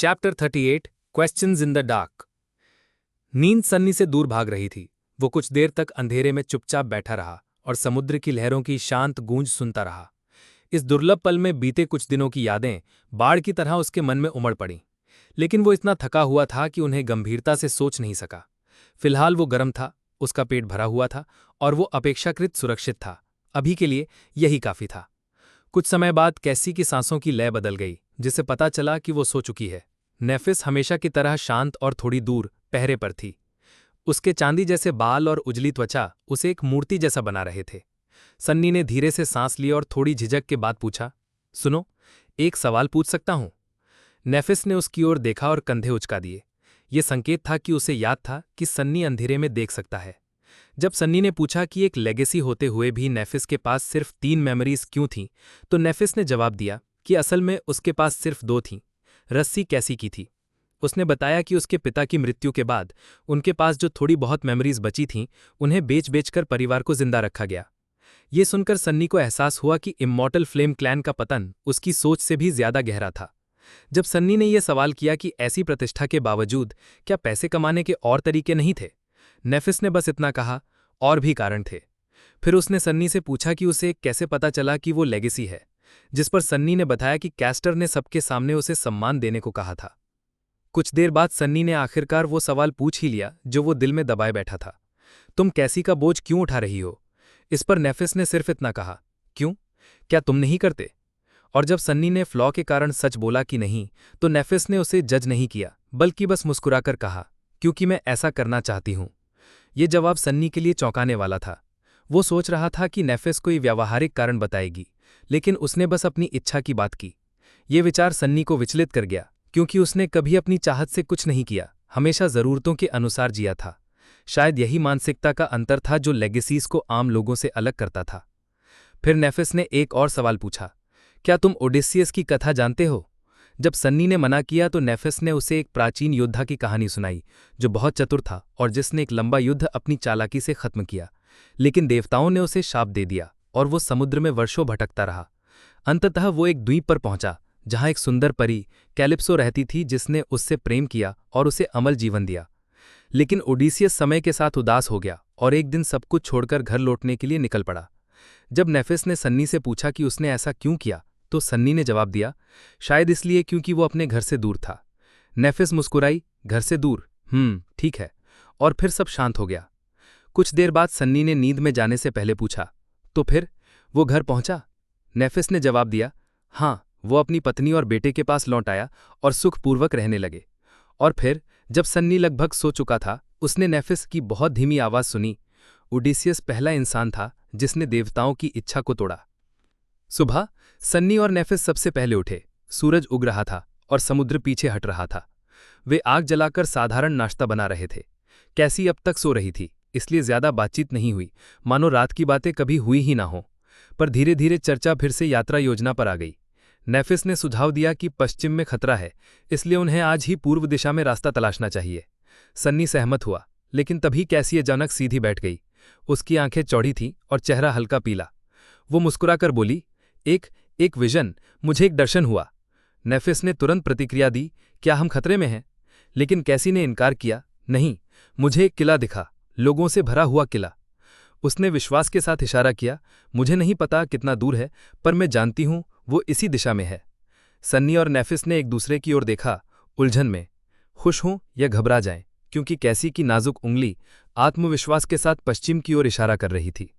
Chapter 38 questions in the dark. नींद सन्नी से दूर भाग रही थी। वो कुछ देर तक अंधेरे में चुपचाप बैठा रहा और समुद्र की लहरों की शांत गूंज सुनता रहा। इस दुर्लभ पल में बीते कुछ दिनों की यादें बाढ़ की तरह उसके मन में उमड़ पड़ीं, लेकिन वो इतना थका हुआ था कि उन्हें गंभीरता से सोच नहीं सका। फिलहाल वो गर्म था, उसका पेट भरा हुआ था और वो अपेक्षाकृत सुरक्षित था। अभी के लिए यही काफी था। कुछ समय बाद कैसी की सांसों की लय बदल गई, जिसे पता चला कि वो सो चुकी है। नेफिस हमेशा की तरह शांत और थोड़ी दूर पहरे पर थी। उसके चांदी जैसे बाल और उजली त्वचा उसे एक मूर्ति जैसा बना रहे थे। सन्नी ने धीरे से सांस ली और थोड़ी झिझक के बाद पूछा, सुनो, एक सवाल पूछ सकता हूं? नेफिस ने उसकी ओर देखा और कंधे उचका दिए। ये संकेत था कि उसे याद था कि सन्नी अंधेरे में देख सकता है। जब सन्नी ने पूछा कि एक लेगेसी होते हुए भी नेफिस के पास सिर्फ 3 मेमोरीज क्यों थीं, तो नेफिस ने जवाब दिया कि असल में उसके पास सिर्फ 2 थीं। रस्सी कैसी की थी। उसने बताया कि उसके पिता की मृत्यु के बाद उनके पास जो थोड़ी बहुत मेमोरीज बची थीं, उन्हें बेच-बेचकर परिवार को जिंदा रखा गया। ये सुनकर सन्नी को एहसास हुआ कि इमॉर्टल फ्लेम क्लैन का पतन उसकी सोच से भी ज्यादा गहरा था। जब सन्नी ने यह सवाल किया कि ऐसी प्रतिष्ठा के बावजूद क्या पैसे कमाने के और तरीके नहीं थे, नेफिस ने बस इतना कहा, और भी कारण थे। फिर उसने सन्नी से पूछा कि उसे कैसे पता चला कि वो लेगेसी है, जिस पर सन्नी ने बताया कि कैस्टर ने सबके सामने उसे सम्मान देने को कहा था। कुछ देर बाद सन्नी ने आखिरकार वो सवाल पूछ ही लिया जो वो दिल में दबाए बैठा था। तुम कैसी का बोझ क्यों उठा रही हो? इस पर नेफिस ने सिर्फ इतना कहा, क्यों, क्या तुम नहीं करते? और जब सन्नी ने फ्लॉ के कारण सच बोला कि नहीं, तो नेफिस ने उसे जज नहीं किया, बल्कि बस मुस्कुराकर कहा, क्योंकि मैं ऐसा करना चाहती हूं। ये जवाब सन्नी के लिए चौंकाने वाला था। वो सोच रहा था कि नेफिस कोई व्यावहारिक कारण बताएगी, लेकिन उसने बस अपनी इच्छा की बात की। ये विचार सन्नी को विचलित कर गया, क्योंकि उसने कभी अपनी चाहत से कुछ नहीं किया, हमेशा जरूरतों के अनुसार जिया था। शायद यही मानसिकता का अंतर था जो लेगेसीज को आम लोगों से अलग करता था। फिर नेफिस ने एक और सवाल पूछा, क्या तुम ओडेसियस की कथा जानते हो? जब सन्नी ने मना किया तो नेफिस ने उसे एक प्राचीन योद्धा की कहानी सुनाई, जो बहुत चतुर था और जिसने एक लंबा युद्ध अपनी चालाकी से खत्म किया। लेकिन देवताओं ने उसे शाप दे दिया और वो समुद्र में वर्षों भटकता रहा। अंततः वो एक द्वीप पर पहुंचा, जहां एक सुंदर परी कैलिप्सो रहती थी, जिसने उससे प्रेम किया और उसे अमल जीवन दिया। लेकिन ओडिसियस समय के साथ उदास हो गया और एक दिन सब कुछ छोड़कर घर लौटने के लिए निकल पड़ा। जब नेफिस ने सन्नी से पूछा कि उसने ऐसा क्यों किया, तो सन्नी ने जवाब दिया, शायद इसलिए क्योंकि वो अपने घर से दूर था। नेफिस मुस्कुराई, घर से दूर, ठीक है, और फिर सब शांत हो गया। कुछ देर बाद सन्नी ने नींद में जाने से पहले पूछा, तो फिर वो घर पहुंचा? नेफिस ने जवाब दिया, हाँ, वो अपनी पत्नी और बेटे के पास लौट आया और सुखपूर्वक रहने लगे। और फिर जब सन्नी लगभग सो चुका था, उसने नेफिस की बहुत धीमी आवाज सुनी, ओडिसियस पहला इंसान था जिसने देवताओं की इच्छा को तोड़ा। सुबह सन्नी और नेफिस सबसे पहले उठे। सूरज उग रहा था और समुद्र पीछे हट रहा था। वे आग जलाकर साधारण नाश्ता बना रहे थे। कैसी अब तक सो रही थी, इसलिए ज्यादा बातचीत नहीं हुई, मानो रात की बातें कभी हुई ही ना हो। पर धीरे धीरे चर्चा फिर से यात्रा योजना पर आ गई। नेफिस ने सुझाव दिया कि पश्चिम में खतरा है, इसलिए उन्हें आज ही पूर्व दिशा में रास्ता तलाशना चाहिए। सन्नी सहमत हुआ, लेकिन तभी कैसी अचानक सीधी बैठ गई। उसकी आंखें चौड़ी थीं और चेहरा हल्का पीला। वो मुस्कुराकर बोली, एक विजन, मुझे एक दर्शन हुआ। नेफिस ने तुरंत प्रतिक्रिया दी, क्या हम खतरे में हैं? लेकिन कैसी ने इनकार किया, नहीं, मुझे एक किला दिखा, लोगों से भरा हुआ किला। उसने विश्वास के साथ इशारा किया, मुझे नहीं पता कितना दूर है, पर मैं जानती हूं वो इसी दिशा में है। सन्नी और नेफिस ने एक दूसरे की ओर देखा, उलझन में, खुश हों या घबरा जाएं, क्योंकि कैसी की नाजुक उंगली आत्मविश्वास के साथ पश्चिम की ओर इशारा कर रही थी।